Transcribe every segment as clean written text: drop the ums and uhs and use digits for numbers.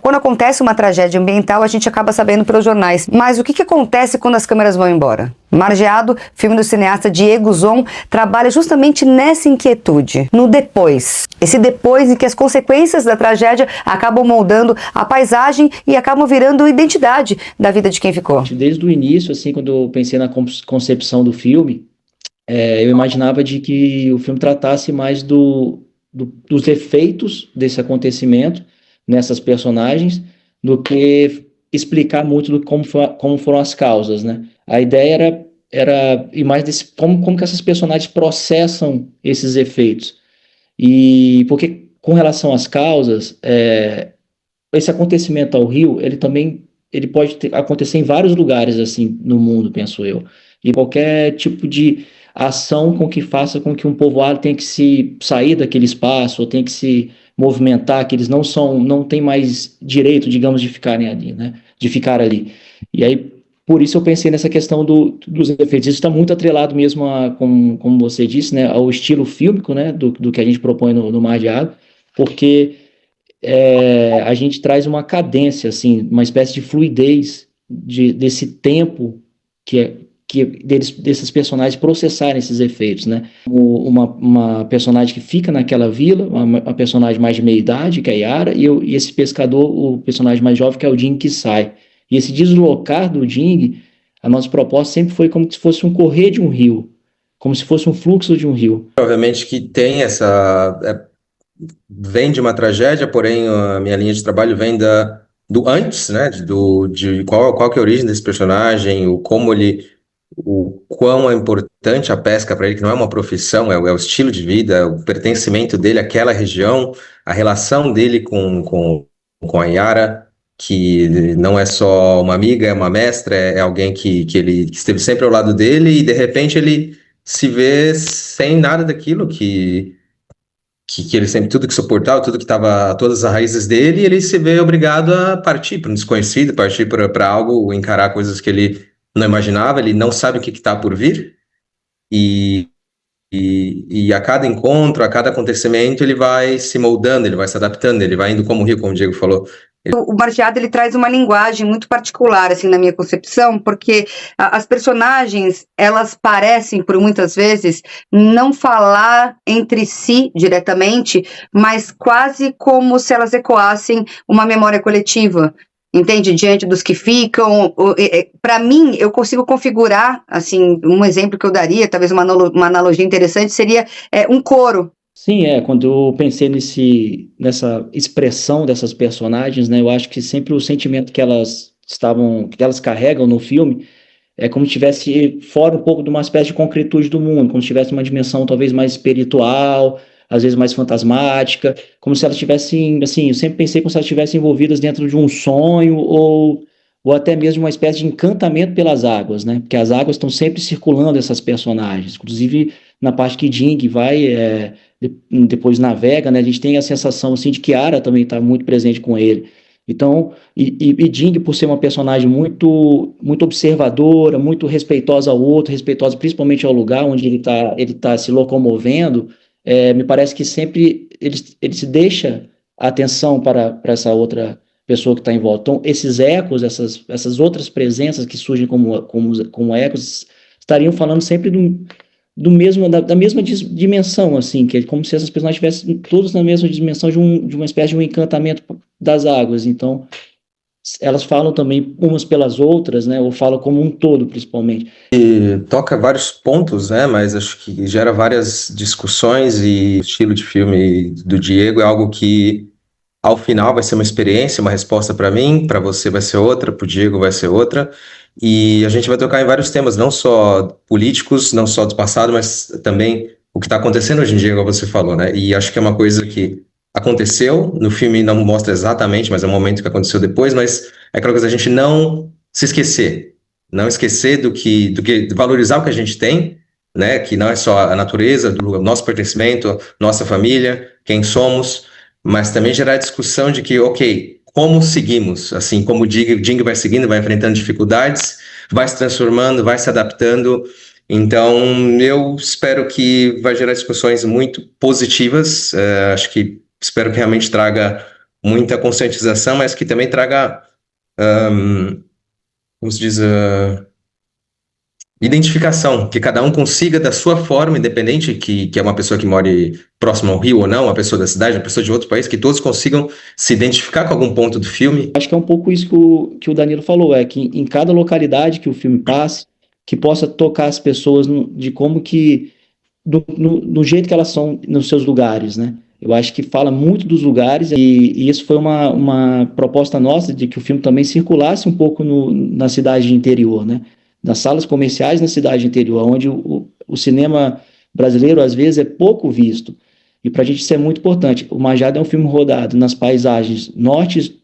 Quando acontece uma tragédia ambiental, a gente acaba sabendo pelos jornais. Mas o que acontece quando as câmeras vão embora? Margeado, filme do cineasta Diego Zon, trabalha justamente nessa inquietude, no depois. Esse depois em que as consequências da tragédia acabam moldando a paisagem e acabam virando identidade da vida de quem ficou. Desde o início, assim, quando eu pensei na concepção do filme, eu imaginava de que o filme tratasse mais dos efeitos desse acontecimento nessas personagens do que explicar muito como foram as causas, né? A ideia era ir mais desse como que essas personagens processam esses efeitos. E porque com relação às causas, esse acontecimento ao rio, ele pode acontecer em vários lugares assim no mundo, penso eu. E qualquer tipo de ação com que faça com que um povoado tenha que se sair daquele espaço, ou tenha que se movimentar, que eles não têm mais direito, digamos, de ficarem ali, né? De ficar ali. E aí, por isso eu pensei nessa questão dos efeitos. Isso está muito atrelado mesmo como você disse, né, ao estilo fílmico, né, do que a gente propõe no Mar de Água, porque a gente traz uma cadência, assim, uma espécie de fluidez desse tempo desses personagens processarem esses efeitos, né? Uma personagem que fica naquela vila, uma personagem mais de meia idade, que é a Yara, e esse pescador, o personagem mais jovem, que é o Ding, que sai. E esse deslocar do Ding, a nossa proposta sempre foi como se fosse um correr de um rio, como se fosse um fluxo de um rio. Obviamente que tem vem de uma tragédia, porém a minha linha de trabalho vem do antes, né? De qual que é a origem desse personagem, o quão é importante a pesca para ele, que não é uma profissão, é o estilo de vida, o pertencimento dele àquela região, a relação dele com a Yara, que não é só uma amiga, é uma mestra, é alguém que esteve sempre ao lado dele e de repente ele se vê sem nada daquilo que ele sempre, tudo que suportava, tudo que estava, todas as raízes dele, ele se vê obrigado a partir para um desconhecido, partir para algo, encarar coisas que ele não imaginava, ele não sabe o que está por vir, e a cada encontro, a cada acontecimento, ele vai se moldando, ele vai se adaptando, ele vai indo como o rio, como o Diego falou. O Margeado, ele traz uma linguagem muito particular, assim, na minha concepção, porque as personagens, elas parecem, por muitas vezes, não falar entre si diretamente, mas quase como se elas ecoassem uma memória coletiva, entende? Diante dos que ficam. Para mim, eu consigo configurar, assim, um exemplo que eu daria, talvez uma analogia interessante, seria um coro. Sim, quando eu pensei nessa expressão dessas personagens, né, eu acho que sempre o sentimento que elas carregam no filme é como se estivesse fora um pouco de uma espécie de concretude do mundo, como se tivesse uma dimensão talvez mais espiritual, às vezes mais fantasmática, como se elas estivessem, assim, eu sempre pensei como se elas estivessem envolvidas dentro de um sonho ou até mesmo uma espécie de encantamento pelas águas, né, porque as águas estão sempre circulando essas personagens, inclusive na parte que Ding vai... depois navega, né? A gente tem a sensação assim de que Yara também está muito presente com ele. Então, e Ding, por ser uma personagem muito muito observadora, muito respeitosa ao outro, respeitosa principalmente ao lugar onde ele tá se locomovendo, me parece que sempre ele se deixa a atenção para essa outra pessoa que está em volta. Então, esses ecos, essas outras presenças que surgem como ecos, estariam falando sempre da mesma dimensão, assim, que é como se essas personagens estivessem todas na mesma dimensão de uma espécie de um encantamento das águas. Então, elas falam também umas pelas outras, né, ou falam como um todo, principalmente. E toca vários pontos, né, mas acho que gera várias discussões, e o estilo de filme do Diego é algo que, ao final, vai ser uma experiência, uma resposta para mim, para você vai ser outra, para o Diego vai ser outra. E a gente vai tocar em vários temas, não só políticos, não só do passado, mas também o que está acontecendo hoje em dia, como você falou, né? E acho que é uma coisa que aconteceu, no filme não mostra exatamente, mas é um momento que aconteceu depois, mas é aquela coisa da gente não se esquecer, não esquecer do que valorizar o que a gente tem, né? Que não é só a natureza, do nosso pertencimento, nossa família, quem somos, mas também gerar a discussão de que, ok, como seguimos, assim como o Ding vai seguindo, vai enfrentando dificuldades, vai se transformando, vai se adaptando. Então, eu espero que vai gerar discussões muito positivas, espero que realmente traga muita conscientização, mas que também traga, como se diz, identificação, que cada um consiga da sua forma, independente que é uma pessoa que mora próximo ao rio ou não, uma pessoa da cidade, uma pessoa de outro país, que todos consigam se identificar com algum ponto do filme. Acho que é um pouco isso que o Danilo falou, é que em cada localidade que o filme passe, que possa tocar as pessoas de como que, no jeito que elas são nos seus lugares, né? Eu acho que fala muito dos lugares e isso foi uma proposta nossa de que o filme também circulasse um pouco na cidade interior, né? Nas salas comerciais na cidade interior, onde o cinema brasileiro às vezes é pouco visto. E para a gente isso é muito importante. O Machado é um filme rodado nas paisagens norte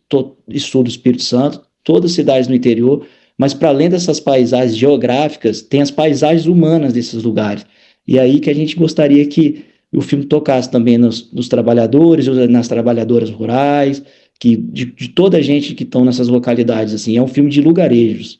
e sul do Espírito Santo, todas as cidades no interior, mas para além dessas paisagens geográficas, tem as paisagens humanas desses lugares. E aí que a gente gostaria que o filme tocasse também nos trabalhadores, nas trabalhadoras rurais, de toda a gente que estão nessas localidades. Assim. É um filme de lugarejos.